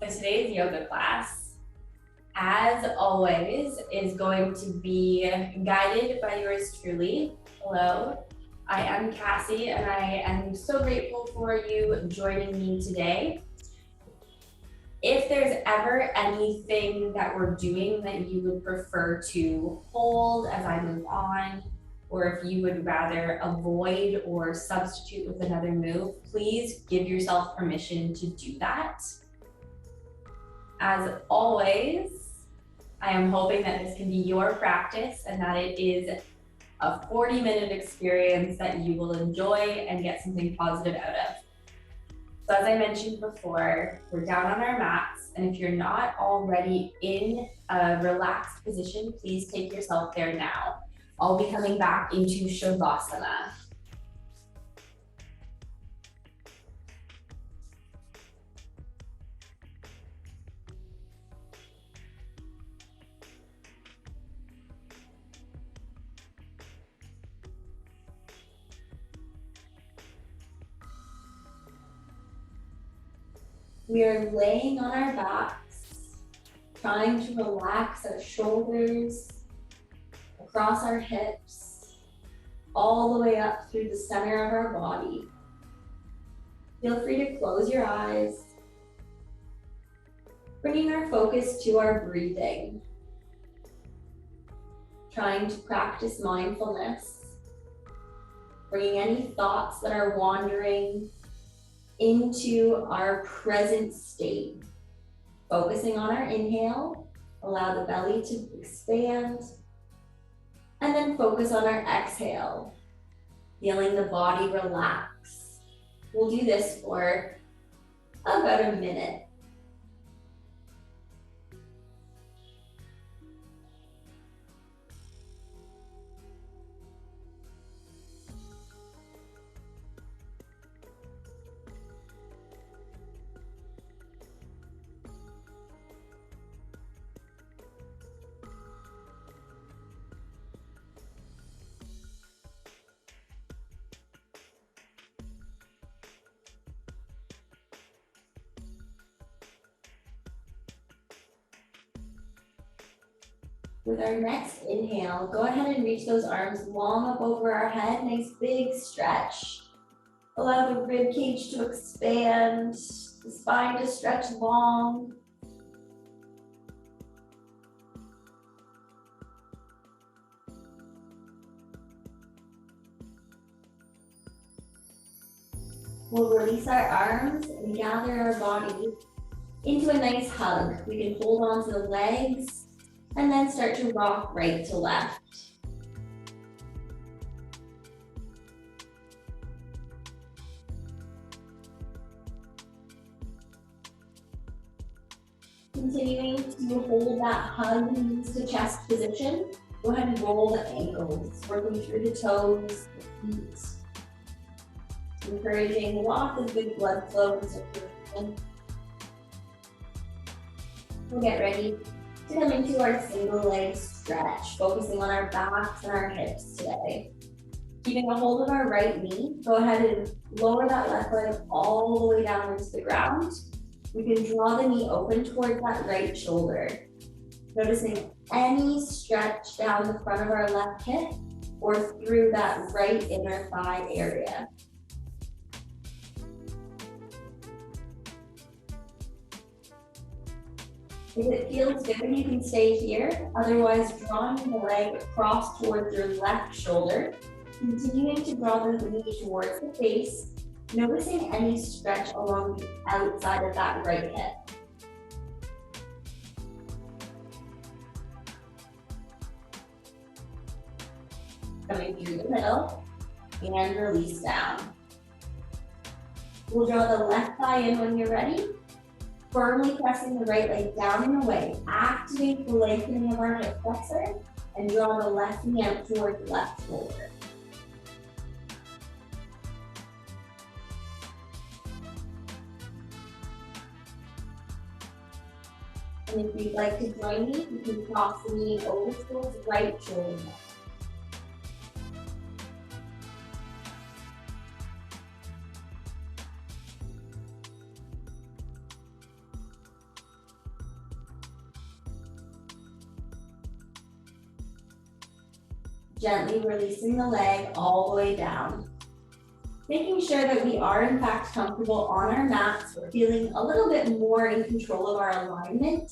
So today's yoga class, as always, is going to be guided by yours truly. Hello, I am Cassie, and I am so grateful for you joining me today. If there's ever anything that we're doing that you would prefer to hold as I move on, or if you would rather avoid or substitute with another move, please give yourself permission to do that. As always, I am hoping that this can be your practice and that it is a 40-minute experience that you will enjoy and get something positive out of. So as I mentioned before, we're down on our mats, and if you're not already in a relaxed position, please take yourself there now. I'll be coming back into Shavasana. We are laying on our backs, trying to relax our shoulders, across our hips, all the way up through the center of our body. Feel free to close your eyes, bringing our focus to our breathing, trying to practice mindfulness, bringing any thoughts that are wandering into our present state. Focusing on our inhale, allow the belly to expand, and then focus on our exhale, feeling the body relax. We'll do this for about a minute. With our next inhale, go ahead and reach those arms long up over our head. Nice big stretch. Allow the rib cage to expand, the spine to stretch long. We'll release our arms and gather our body into a nice hug. We can hold on to the legs and then start to rock right to left. Continuing to hold that hug knees to chest position. Go ahead and roll the ankles, working through the toes, the feet. Encouraging lots of good blood flow and circulation. We'll get ready to come into our single leg stretch, focusing on our backs and our hips today. Keeping a hold of our right knee, go ahead and lower that left leg all the way down into the ground. We can draw the knee open towards that right shoulder. Noticing any stretch down the front of our left hip or through that right inner thigh area. If it feels good, you can stay here. Otherwise, drawing the leg across towards your left shoulder, continuing to draw the knee towards the face, noticing any stretch along the outside of that right hip. Coming through the middle and release down. We'll draw the left thigh in when you're ready. Firmly pressing the right leg down and away. Activate the lengthening of our hip flexor and draw the left knee out towards the left shoulder. And if you'd like to join me, you can cross the knee over towards the right shoulder. Gently releasing the leg all the way down. Making sure that we are in fact comfortable on our mats. We're feeling a little bit more in control of our alignment.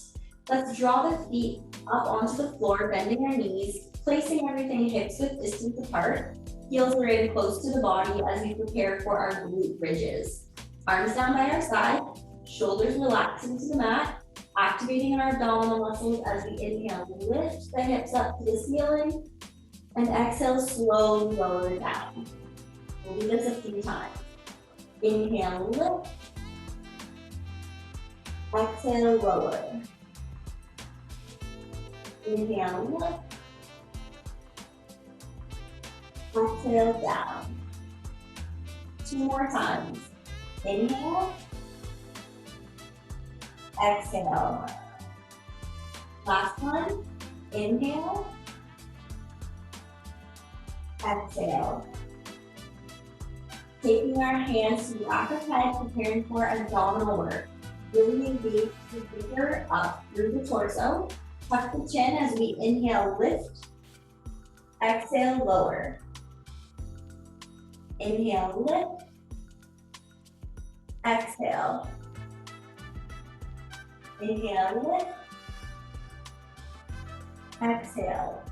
Let's draw the feet up onto the floor, bending our knees, placing everything hips width distance apart. Heels are in close to the body as we prepare for our glute bridges. Arms down by our side, shoulders relaxing to the mat, activating our abdominal muscles as we inhale, lift the hips up to the ceiling, and exhale, slowly lower down. We'll do this a few times. Inhale, lift. Exhale, lower. Inhale, lift. Exhale, down. 2 more times. Inhale. Exhale. Last one. Inhale. Exhale. Taking our hands to the back of head, preparing for abdominal work. Really engage the finger up through the torso. Tuck the chin as we inhale, lift. Exhale, lower. Inhale, lift. Exhale. Inhale, lift. Exhale.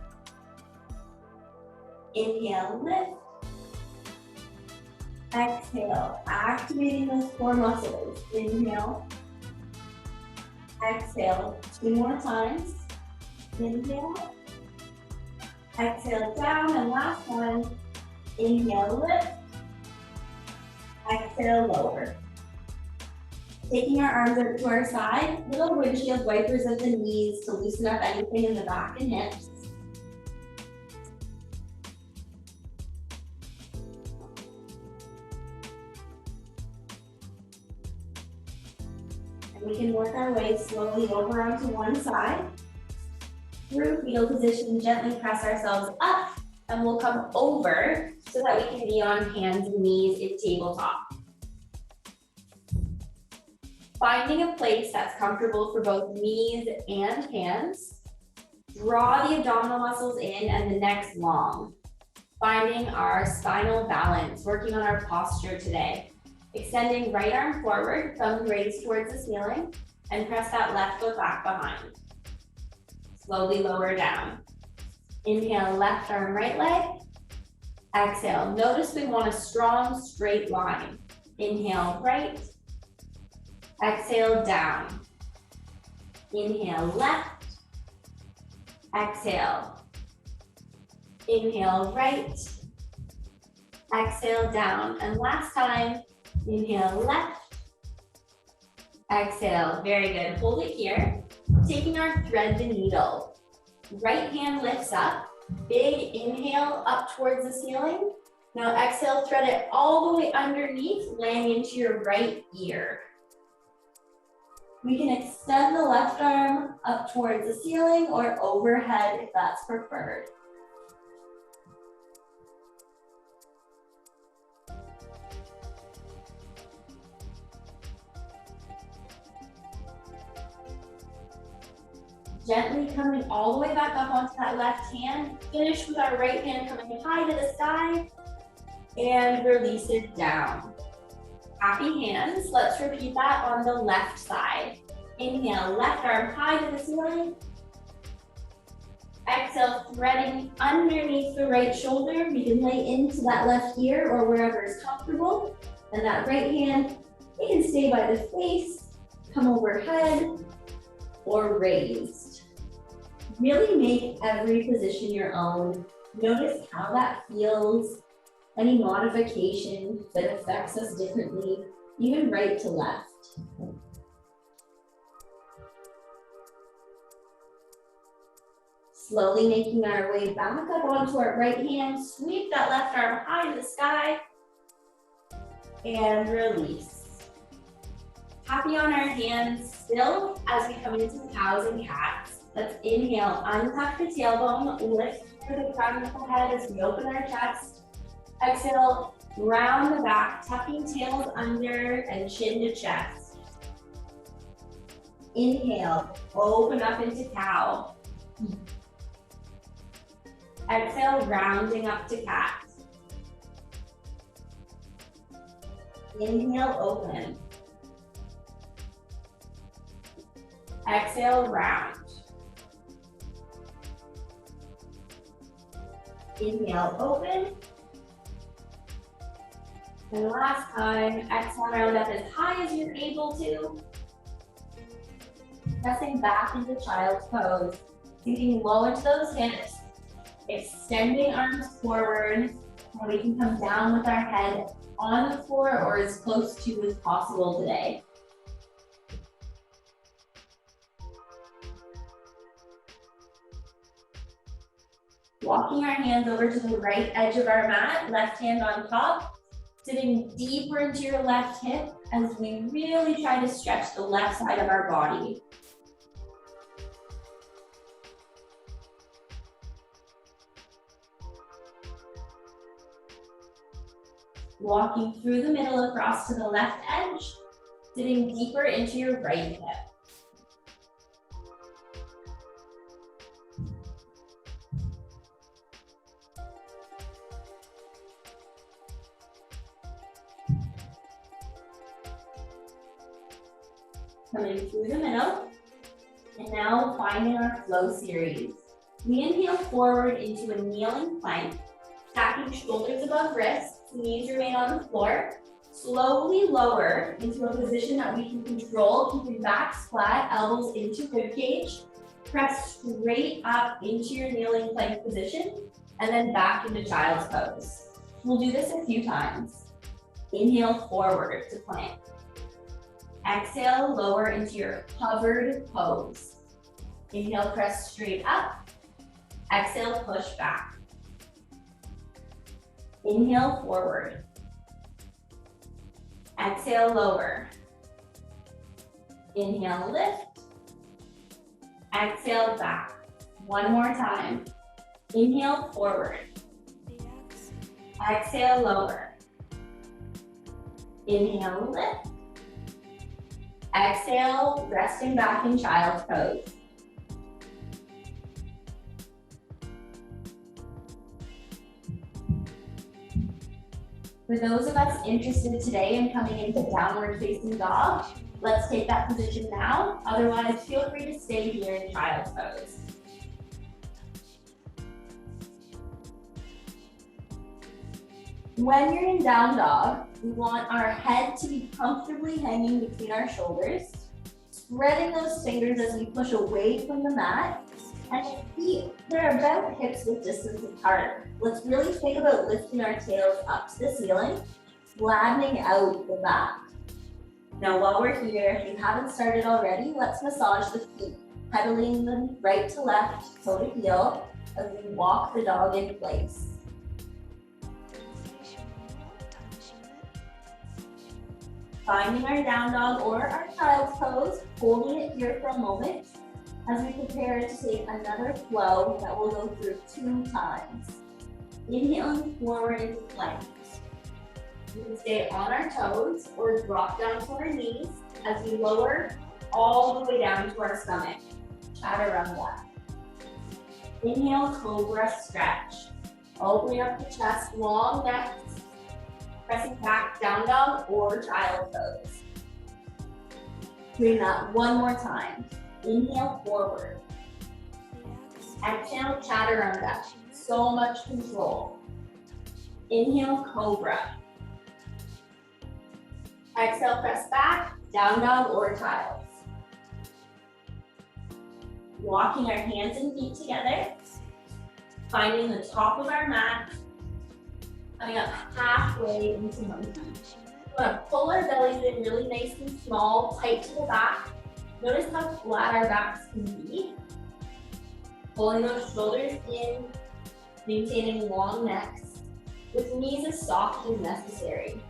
Inhale, lift. Exhale, activating those core muscles. Inhale. Exhale, 2 more times. Inhale. Exhale, down, and last one. Inhale, lift. Exhale, lower. Taking our arms up to our side, little windshield wipers at the knees to loosen up anything in the back and hips. We can work our way slowly over onto one side. Through fetal position, gently press ourselves up, and we'll come over so that we can be on hands and knees at tabletop. Finding a place that's comfortable for both knees and hands. Draw the abdominal muscles in and the neck's long. Finding our spinal balance, working on our posture today. Extending right arm forward, thumb raised towards the ceiling, and press that left foot back behind. Slowly lower down. Inhale, left arm, right leg. Exhale, notice we want a strong, straight line. Inhale, right. Exhale, down. Inhale, left. Exhale. Inhale, right. Exhale, down. And last time, inhale, left. Exhale, very good. Hold it here. Taking our thread the needle. Right hand lifts up. Big inhale up towards the ceiling. Now exhale, thread it all the way underneath, laying into your right ear. We can extend the left arm up towards the ceiling or overhead if that's preferred. Gently coming all the way back up onto that left hand. Finish with our right hand coming high to the sky and release it down. Happy hands. Let's repeat that on the left side. Inhale, left arm high to the ceiling. Exhale, threading underneath the right shoulder. We can lay into that left ear or wherever is comfortable. And that right hand, it can stay by the face, come overhead, or raised. Really make every position your own. Notice how that feels, any modification that affects us differently, even right to left. Slowly making our way back up onto our right hand, sweep that left arm high to the sky, and release. Happy on our hands still as we come into cows and cats. Let's inhale, untuck the tailbone, lift through the crown of the head as we open our chest. Exhale, round the back, tucking tails under and chin to chest. Inhale, open up into cow. Exhale, rounding up to cat. Inhale, open. Exhale, round. Inhale, open. And last time, exhale, round up as high as you're able to. Pressing back into child's pose. Sinking low into those hips. Extending arms forward. And we can come down with our head on the floor or as close to as possible today. Walking our hands over to the right edge of our mat, left hand on top, sitting deeper into your left hip as we really try to stretch the left side of our body. Walking through the middle across to the left edge, sitting deeper into your right hip. Coming through the middle, and now finding our flow series. We inhale forward into a kneeling plank, stacking shoulders above wrists, knees remain on the floor. Slowly lower into a position that we can control, keeping backs flat, elbows into rib cage. Press straight up into your kneeling plank position, and then back into child's pose. We'll do this a few times. Inhale forward to plank. Exhale, lower into your hovered pose. Inhale, press straight up. Exhale, push back. Inhale, forward. Exhale, lower. Inhale, lift. Exhale, back. One more time. Inhale, forward. Exhale, lower. Inhale, lift. Exhale, resting back in child's pose. For those of us interested today in coming into downward facing dog, let's take that position now. Otherwise, feel free to stay here in child's pose. When you're in down dog, we want our head to be comfortably hanging between our shoulders, spreading those fingers as we push away from the mat, and feet, they're about hips width distance apart. Let's really think about lifting our tails up to the ceiling, flattening out the back. Now while we're here, if you haven't started already, let's massage the feet, pedaling them right to left, toe to heel, as we walk the dog in place. Finding our down dog or our child's pose, holding it here for a moment as we prepare to take another flow that we'll go through 2 times. Inhaling forward into plank. We can stay on our toes or drop down to our knees as we lower all the way down to our stomach. Chaturanga. Inhale, cobra stretch. Opening up the chest, long neck. Pressing back, down dog or child pose. Doing that one more time. Inhale forward. Exhale, chaturanga. So much control. Inhale, cobra. Exhale, press back, down dog or child. Walking our hands and feet together. Finding the top of our mat. Coming up halfway into monkey. We want to pull our bellies in really nice and small, tight to the back. Notice how flat our backs can be. Pulling those shoulders in, maintaining long necks, with knees as soft as necessary.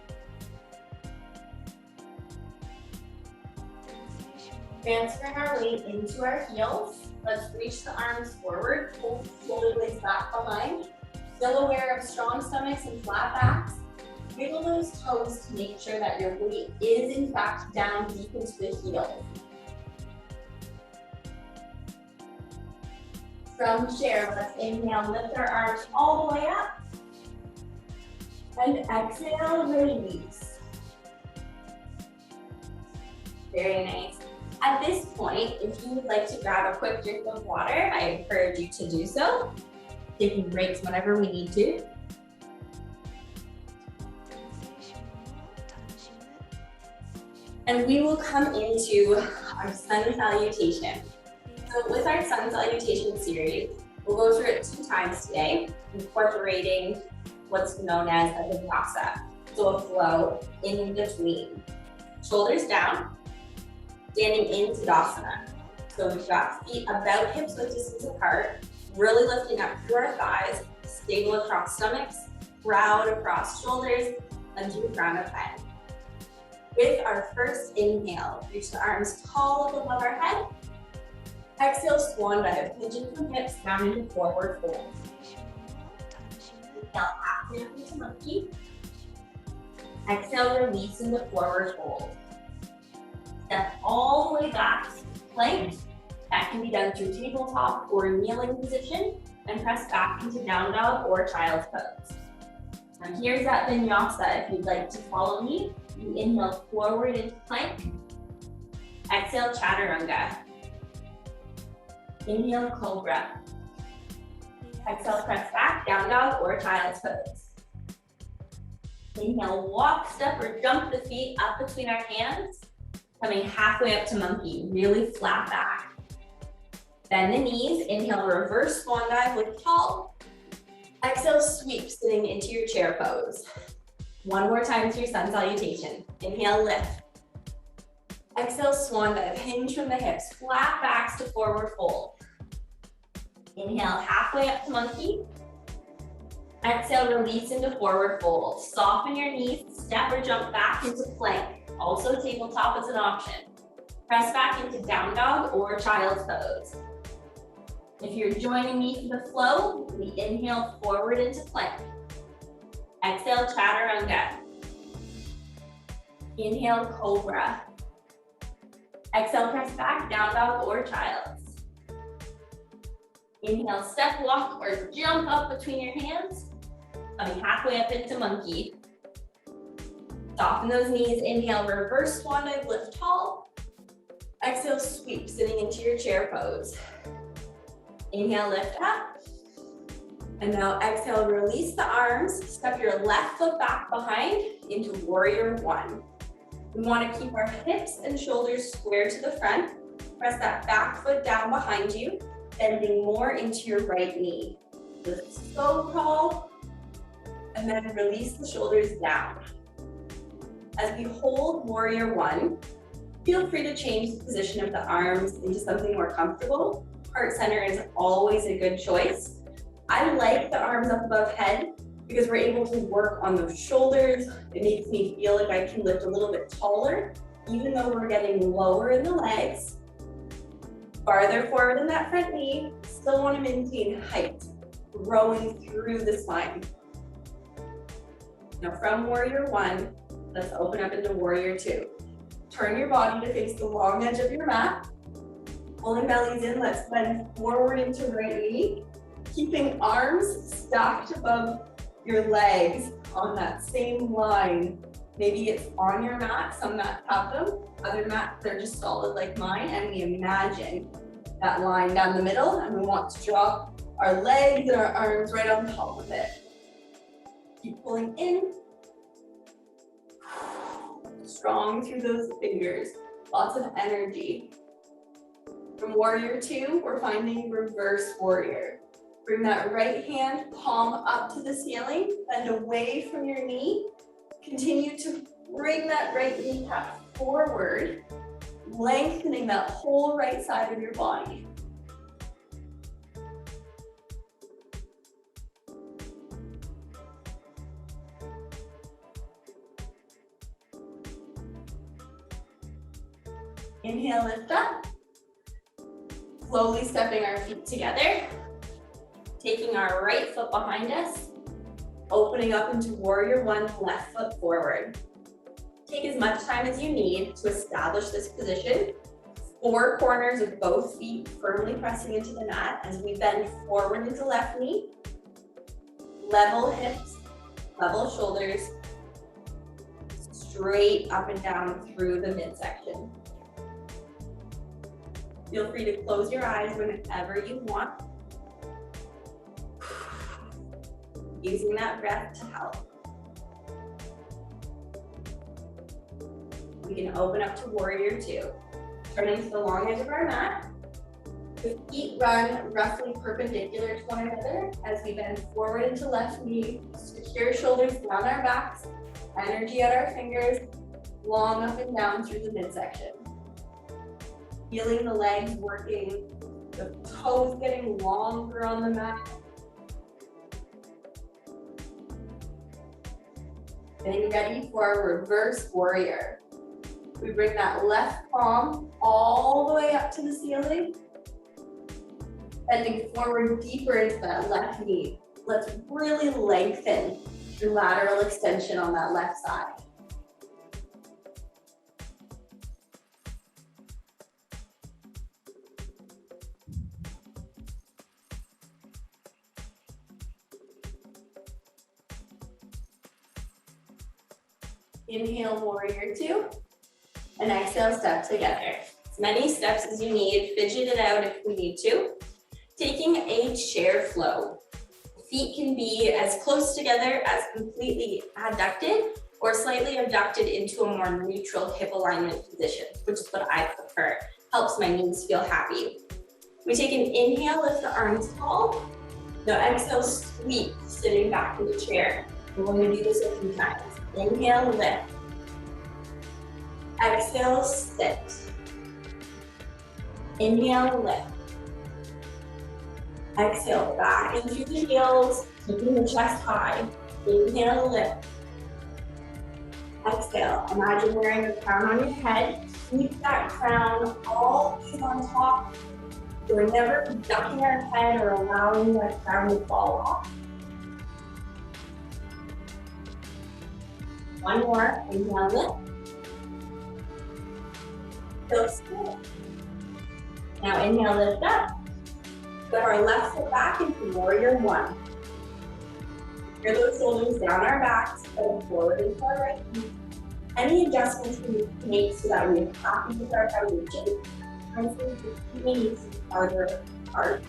Transferring our weight into our heels. Let's reach the arms forward, pull the shoulder blades back behind. Still aware of strong stomachs and flat backs. Wiggle those toes to make sure that your weight is in fact down deep into the heel. From chair, let's inhale, lift our arms all the way up. And exhale, release. Very nice. At this point, if you would like to grab a quick drink of water, I encourage you to do so. Taking breaks whenever we need to. And we will come into our sun salutation. So with our sun salutation series, we'll go through it 2 times today, incorporating what's known as a vinyasa. So a flow in between. Shoulders down, standing in Tadasana. So we've got feet about hips width distance apart, really lifting up through our thighs, stable across stomachs, proud across shoulders, and to the crown of head. With our first inhale, reach the arms tall up above our head. Exhale, swan dive, hinging from hips down into forward fold. Inhale, halfway up into monkey. Exhale, release into forward fold. Step all the way back to plank. That can be done through tabletop or kneeling position, and press back into down dog or child's pose. Now here's that vinyasa if you'd like to follow me. You inhale forward into plank. Exhale, chaturanga. Inhale, cobra. Exhale, press back, down dog or child's pose. Inhale, walk, step, or jump the feet up between our hands, coming halfway up to monkey, really flat back. Bend the knees, inhale, reverse swan dive, lift tall. Exhale, sweep, sitting into your chair pose. One more time through sun salutation. Inhale, lift. Exhale, swan dive, hinge from the hips, flat backs to forward fold. Inhale, halfway up to monkey. Exhale, release into forward fold. Soften your knees, step or jump back into plank. Also tabletop is an option. Press back into down dog or child's pose. If you're joining me for the flow, we inhale forward into plank. Exhale, chaturanga. Inhale, cobra. Exhale, press back, down dog or child's. Inhale, step, walk, or jump up between your hands. Coming halfway up into monkey. Soften those knees, inhale, reverse swan dive, lift tall. Exhale, sweep, sitting into your chair pose. Inhale, lift up. And now exhale, release the arms, step your left foot back behind into warrior 1. We want to keep our hips and shoulders square to the front. Press that back foot down behind you, bending more into your right knee. Lift so tall, and then release the shoulders down. As we hold warrior 1, feel free to change the position of the arms into something more comfortable. Heart center is always a good choice. I like the arms up above head because we're able to work on those shoulders. It makes me feel like I can lift a little bit taller, even though we're getting lower in the legs. Farther forward in that front knee, still want to maintain height, growing through the spine. Now from warrior 1, let's open up into warrior 2. Turn your body to face the long edge of your mat. Pulling bellies in, let's bend forward into right knee. Keeping arms stacked above your legs on that same line. Maybe it's on your mat, some mats have them. Other mats, they're just solid like mine, and we imagine that line down the middle, and we want to drop our legs and our arms right on top of it. Keep pulling in. Strong through those fingers, lots of energy. From warrior 2, we're finding reverse warrior. Bring that right hand palm up to the ceiling, bend away from your knee. Continue to bring that right kneecap forward, lengthening that whole right side of your body. Inhale, lift up. Slowly stepping our feet together. Taking our right foot behind us. Opening up into warrior 1, left foot forward. Take as much time as you need to establish this position. Four corners of both feet firmly pressing into the mat as we bend forward into left knee, level hips, level shoulders, straight up and down through the midsection. Feel free to close your eyes whenever you want. Using that breath to help. We can open up to warrior two. Turning to the long edge of our mat. The feet run roughly perpendicular to one another as we bend forward into left knee, secure shoulders down our backs, energy at our fingers, long up and down through the midsection. Feeling the legs working, the toes getting longer on the mat. Getting ready for our reverse warrior. We bring that left palm all the way up to the ceiling. Bending forward deeper into that left knee. Let's really lengthen the lateral extension on that left side. Inhale, warrior two, and exhale, step together. As many steps as you need, fidget it out if we need to. Taking a chair flow. Feet can be as close together as completely adducted or slightly abducted into a more neutral hip alignment position, which is what I prefer. Helps my knees feel happy. We take an inhale, lift the arms tall. Now exhale, sweep, sitting back in the chair. We're going to do this a few times. Inhale, lift. Exhale, sit. Inhale, lift. Exhale, back into the heels, keeping the chest high. Inhale, lift. Exhale, imagine wearing a crown on your head. Keep that crown always on top. We're never ducking our head or allowing that crown to fall off. One more, inhale, lift. Feel still. Now inhale, lift up. Put our left foot back into warrior one. Secure those shoulders down our backs, fold forward into our right knee. Any adjustments we need to make so that we're happy with our foundation. For instance, the knees farther apart,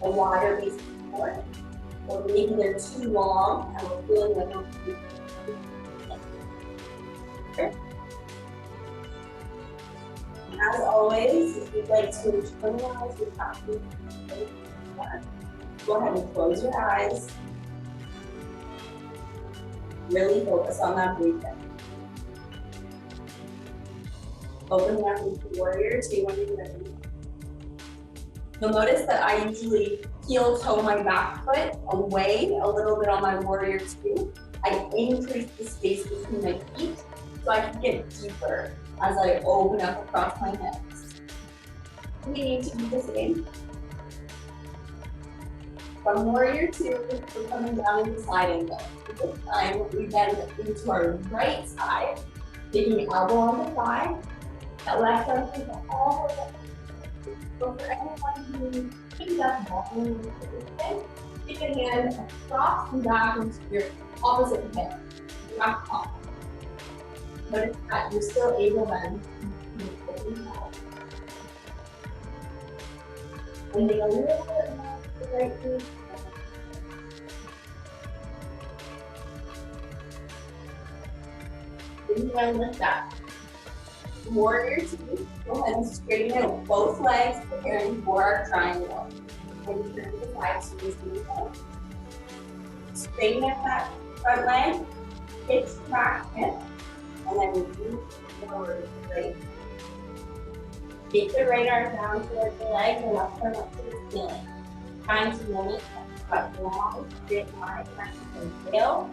a wider base of support. Or maybe they're too long and we're feeling like we're as always, if you'd like to turn your eyes to the go ahead and close your eyes. Really focus on that breathing. Open up into warrior two when you're ready. You'll notice that I usually heel toe my back foot away a little bit on my warrior two. I increase the space between my feet so I can get deeper as I open up across my hips. We need to do the same. From warrior two, we're coming down into side angle. This time, we bend into our right side, taking elbow on the thigh. That left arm is all the way. So for anyone who picks up walking with the take a hand across and back into your opposite hip. Back up. Notice that you're still able then to open out. Bending a little bit more to the right knee. Inhale, lift up. Warrior two, go ahead and straighten out both legs, preparing for our triangle. And turn to the side to this inhale. Straighten out that front leg, hitch the back hip, and then move forward with the right. Take the right arm down towards the leg, the left arm up to the ceiling. Trying to mimic that long, straight line back to the tail,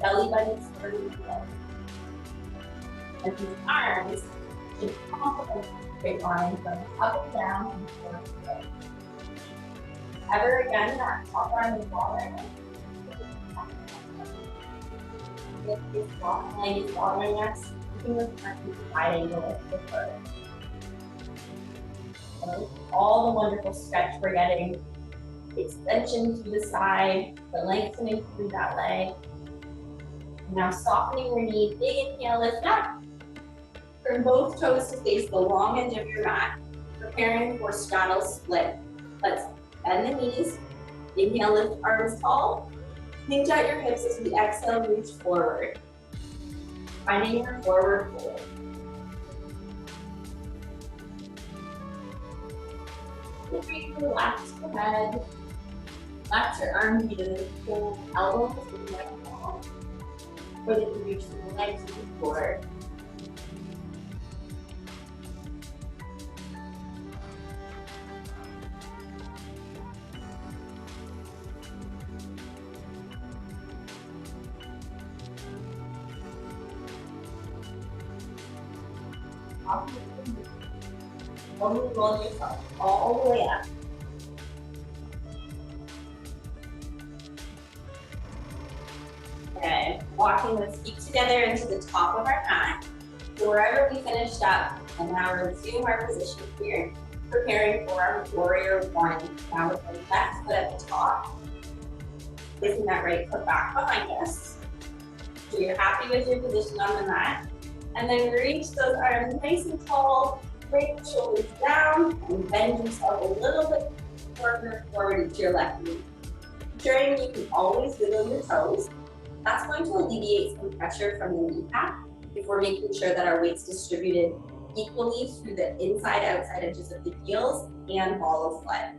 belly button forward and forward. And these arms should complement the straight line from up and down and forward and right. Ever again, that top arm is bothering us. If this leg is bothering us, you can look at the side angle if preferred. All the wonderful stretch we're getting. Extension to the side, the lengthening through that leg. Now softening your knee, big inhale, lift up. Turn both toes to face the long edge of your mat, preparing for straddle split. Let's bend the knees, inhale, lift arms tall. Hinge out your hips as we exhale, reach forward. Finding your forward fold. Relax the head. Relax your arms, either pull elbows and leg long. Or they can reach the legs to the floor. Only roll yourself all the way up. And walking the feet together into the top of our mat. So wherever we finished up, and now resume our position here, preparing for our warrior one. Now with the left foot at the top, placing that right foot back behind us. So you're happy with your position on the mat. And then reach those arms nice and tall, bring the shoulders down, and bend yourself a little bit further forward into your left knee. Ensuring you can always wiggle your toes. That's going to alleviate some pressure from the kneecap if we're making sure that our weight's distributed equally through the inside-outside edges of the heels and ball of foot.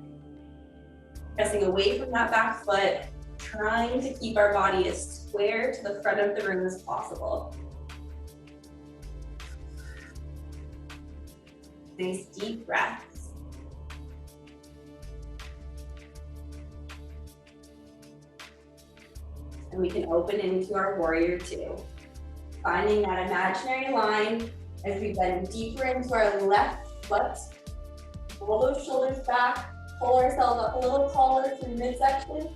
Pressing away from that back foot, trying to keep our body as square to the front of the room as possible. Nice deep breaths. And we can open into our warrior two. Finding that imaginary line as we bend deeper into our left foot. Pull those shoulders back, pull ourselves up a little taller through midsection.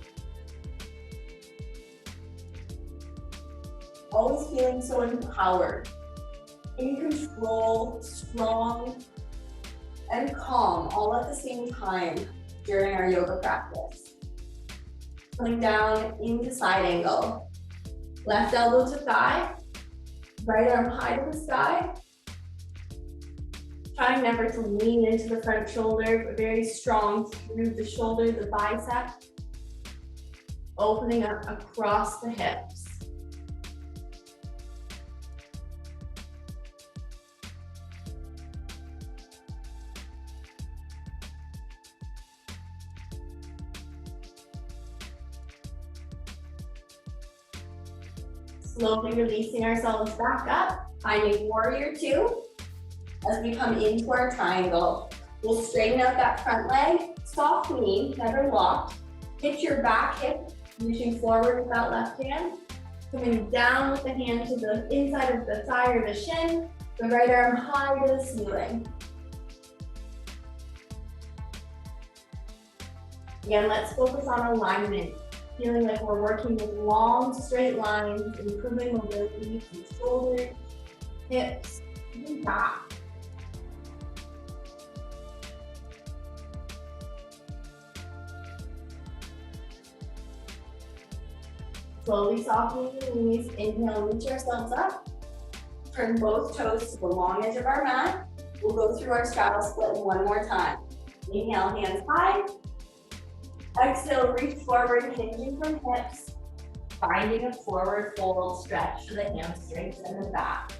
Always feeling so empowered, in control, strong, and calm all at the same time during our yoga practice. Coming down into side angle. Left elbow to thigh, right arm high to the sky. Trying never to lean into the front shoulder, but very strong through the shoulder, the bicep. Opening up across the hips. Slowly releasing ourselves back up, finding warrior two. As we come into our triangle, we'll straighten out that front leg, soft knee, never locked. Hit your back hip, reaching forward with that left hand. Coming down with the hand to the inside of the thigh or the shin, the right arm high to the ceiling. Again, let's focus on alignment. Feeling like we're working with long, straight lines, improving mobility from shoulders, hips, and back. Slowly softening the knees, inhale, reach ourselves up. Turn both toes to the long edge of our mat. We'll go through our straddle split one more time. Inhale, hands high. Exhale, reach forward, hinging from hips, finding a forward fold stretch to the hamstrings and the back.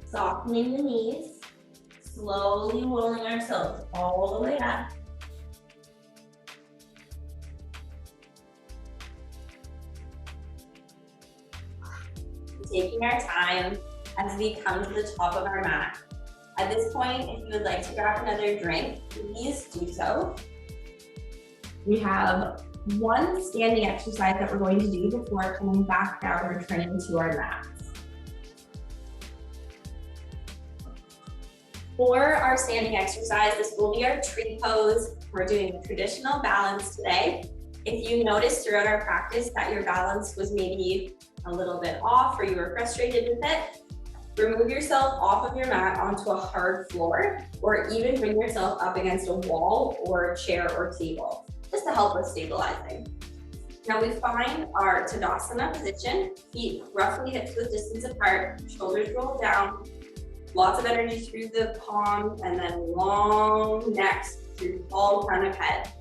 Softening the knees, slowly rolling ourselves all the way up. Taking our time as we come to the top of our mat. At this point, if you would like to grab another drink, please do so. We have one standing exercise that we're going to do before coming back down and returning to our mats. For our standing exercise, this will be our tree pose. We're doing traditional balance today. If you noticed throughout our practice that your balance was maybe a little bit off or you were frustrated with it, remove yourself off of your mat onto a hard floor, or even bring yourself up against a wall or chair or table, just to help with stabilizing. Now we find our Tadasana position, feet roughly hips width distance apart, shoulders roll down, lots of energy through the palms, and then long necks through all front of head.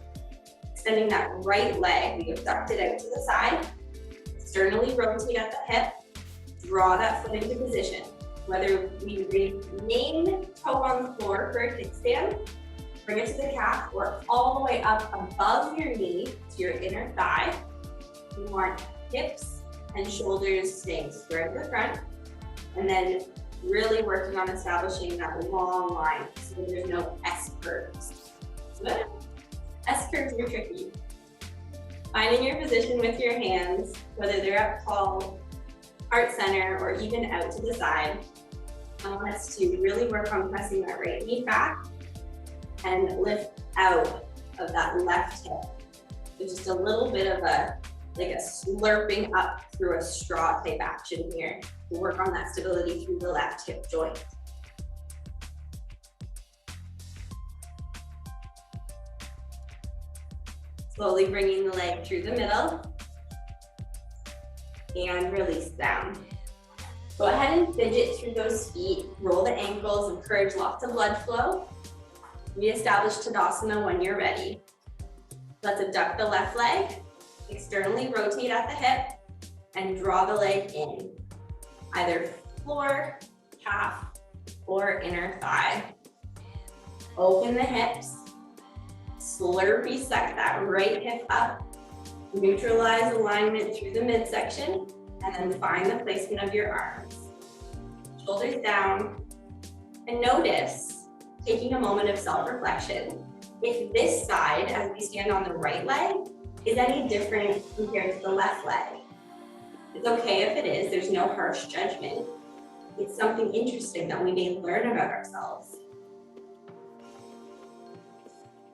Extending that right leg, we abduct it out to the side, externally rotate at the hip, draw that foot into position. Whether we remain toe on the floor for a kickstand, bring it to the calf, or all the way up above your knee to your inner thigh. We want hips and shoulders staying square to the front, and then really working on establishing that long line so there's no S curves. Good. S curves are tricky. Finding your position with your hands, whether they're up tall, heart center, or even out to the side. I want us to really work on pressing that right knee back and lift out of that left hip. So just a little bit of a slurping up through a straw type action here to work on that stability through the left hip joint. Slowly bringing the leg through the middle and release down. Go ahead and fidget through those feet, roll the ankles, encourage lots of blood flow. Reestablish Tadasana when you're ready. Let's abduct the left leg, externally rotate at the hip, and draw the leg in, either floor, calf, or inner thigh. Open the hips, slurpy suck that right hip up, neutralize alignment through the midsection, and then find the placement of your arms. Shoulders down, and notice, taking a moment of self-reflection, if this side, as we stand on the right leg, is any different compared to the left leg. It's okay if it is, there's no harsh judgment. It's something interesting that we may learn about ourselves.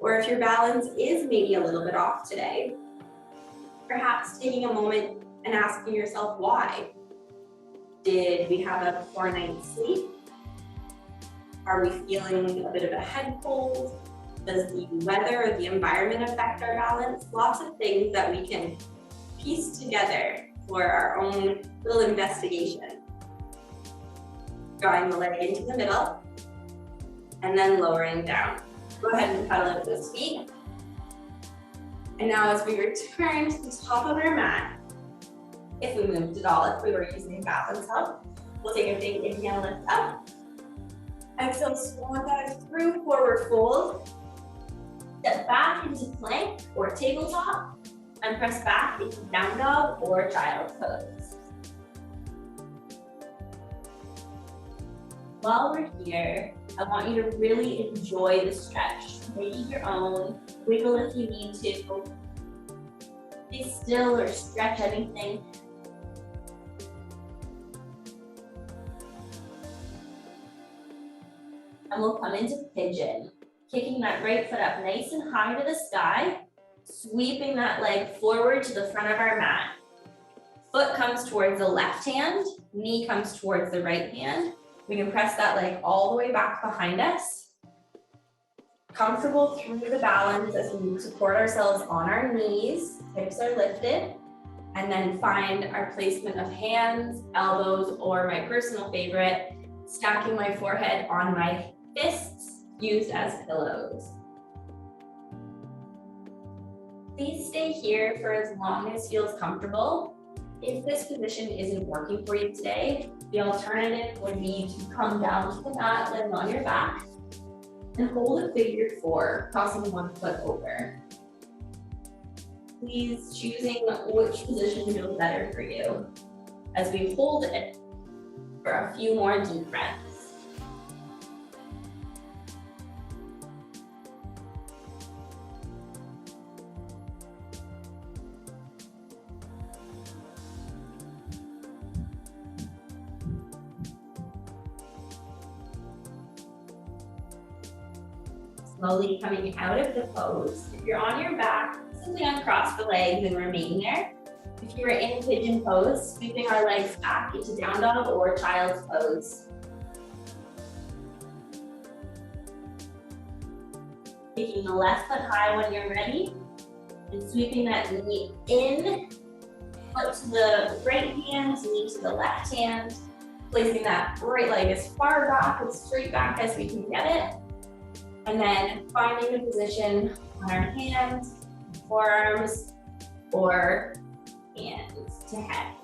Or if your balance is maybe a little bit off today, perhaps taking a moment and asking yourself why. Did we have a poor night's sleep? Are we feeling a bit of a head cold? Does the weather or the environment affect our balance? Lots of things that we can piece together for our own little investigation. Drawing the leg into the middle and then lowering down. Go ahead and pedal out those feet. And now as we return to the top of our mat, if we moved at all, if we were using balance help, we'll take a big inhale, lift up. Exhale, swan dive through, forward fold. Step back into plank or tabletop, and press back into down dog or child pose. While we're here, I want you to really enjoy the stretch. Make it your own, wiggle if you need to. Be still or stretch anything. And we'll come into pigeon, kicking that right foot up nice and high to the sky, sweeping that leg forward to the front of our mat. Foot comes towards the left hand, knee comes towards the right hand. We can press that leg all the way back behind us. Comfortable through the balance as we support ourselves on our knees, hips are lifted, and then find our placement of hands, elbows, or my personal favorite, stacking my forehead on my fists used as pillows. Please stay here for as long as feels comfortable. If this position isn't working for you today, the alternative would be to come down to the mat, laying on your back, and hold a figure four, crossing one foot over. Please choosing which position feels better for you as we hold it for a few more deep breaths. slowly coming out of the pose. If you're on your back, simply uncross the legs and remain there. If you're in pigeon pose, sweeping our legs back into down dog or child's pose. Taking the left foot high when you're ready, and sweeping that knee in, foot to the right hand, knee to the left hand, placing that right leg as far back and straight back as we can get it. And then finding the position on our hands, forearms, or hands to head.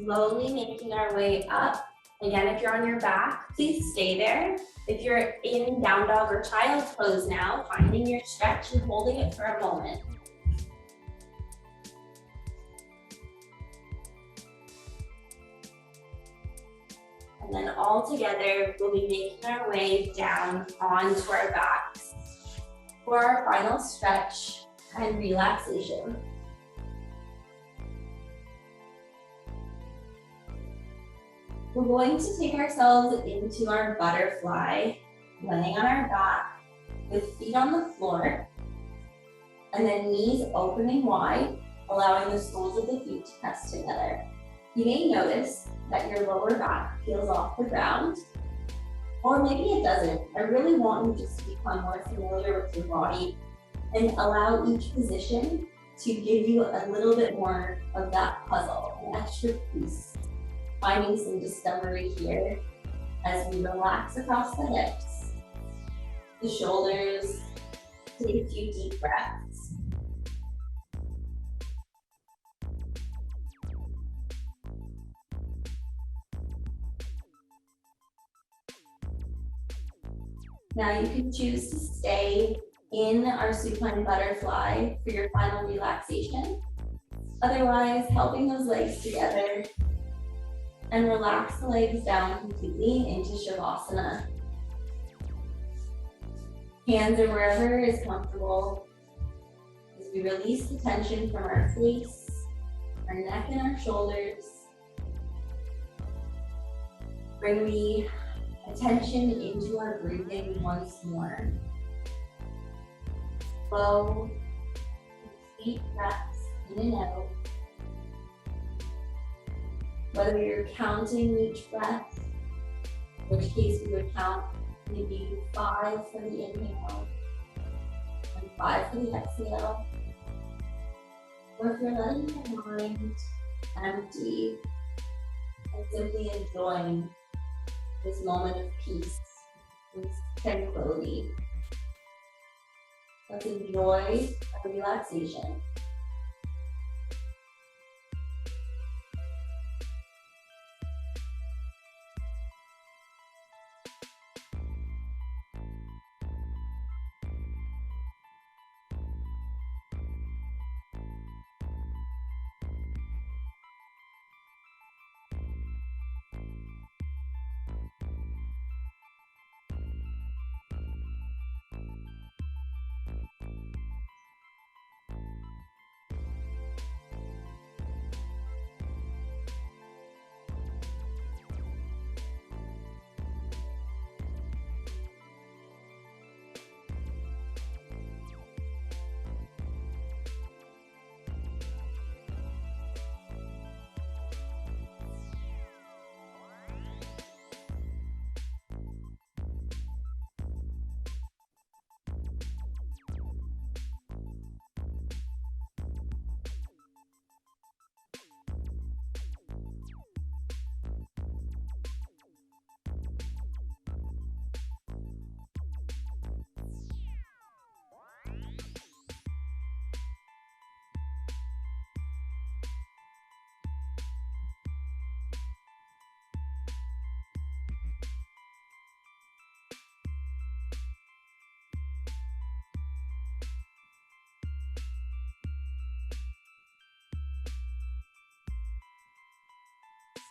Slowly making our way up. Again, if you're on your back, please stay there. If you're in down dog or child's pose now, finding your stretch and holding it for a moment. And then all together, we'll be making our way down onto our backs for our final stretch and relaxation. We're going to take ourselves into our butterfly, laying on our back with feet on the floor, and then knees opening wide, allowing the soles of the feet to press together. You may notice that your lower back feels off the ground, or maybe it doesn't. I really want you just to become more familiar with your body and allow each position to give you a little bit more of that puzzle, an extra piece. Finding some discovery here as we relax across the hips, the shoulders, take a few deep breaths. Now you can choose to stay in our supine butterfly for your final relaxation. Otherwise, helping those legs together and relax the legs down completely into Shavasana. Hands are wherever is comfortable as we release the tension from our face, our neck, and our shoulders. Bring the attention into our breathing once more. Slow, deep breaths in and out. Whether you're counting each breath, in which case we would count maybe 5 for the inhale and 5 for the exhale. Or if you're letting your mind empty and simply enjoying this moment of peace, this tranquility. Let's enjoy our relaxation.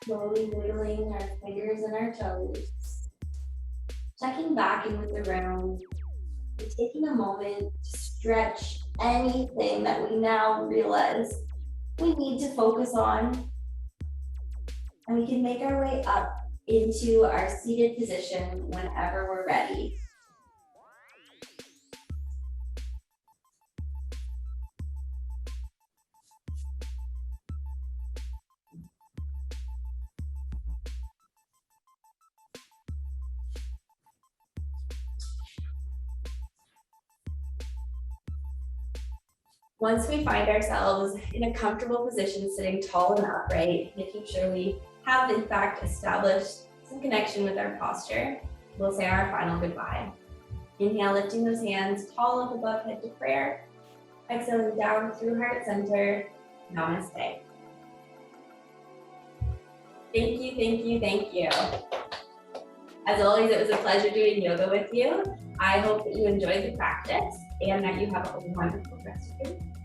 Slowly wiggling our fingers and our toes, checking back in with the room, and taking a moment to stretch anything that we now realize we need to focus on. And we can make our way up into our seated position whenever we're ready. Once we find ourselves in a comfortable position, sitting tall and upright, making sure we have in fact established some connection with our posture, we'll say our final goodbye. Inhale, lifting those hands tall up above head to prayer. Exhaling down through heart center. Namaste. Thank you, thank you, thank you. As always, it was a pleasure doing yoga with you. I hope that you enjoyed the practice and that you have a wonderful rest of your day.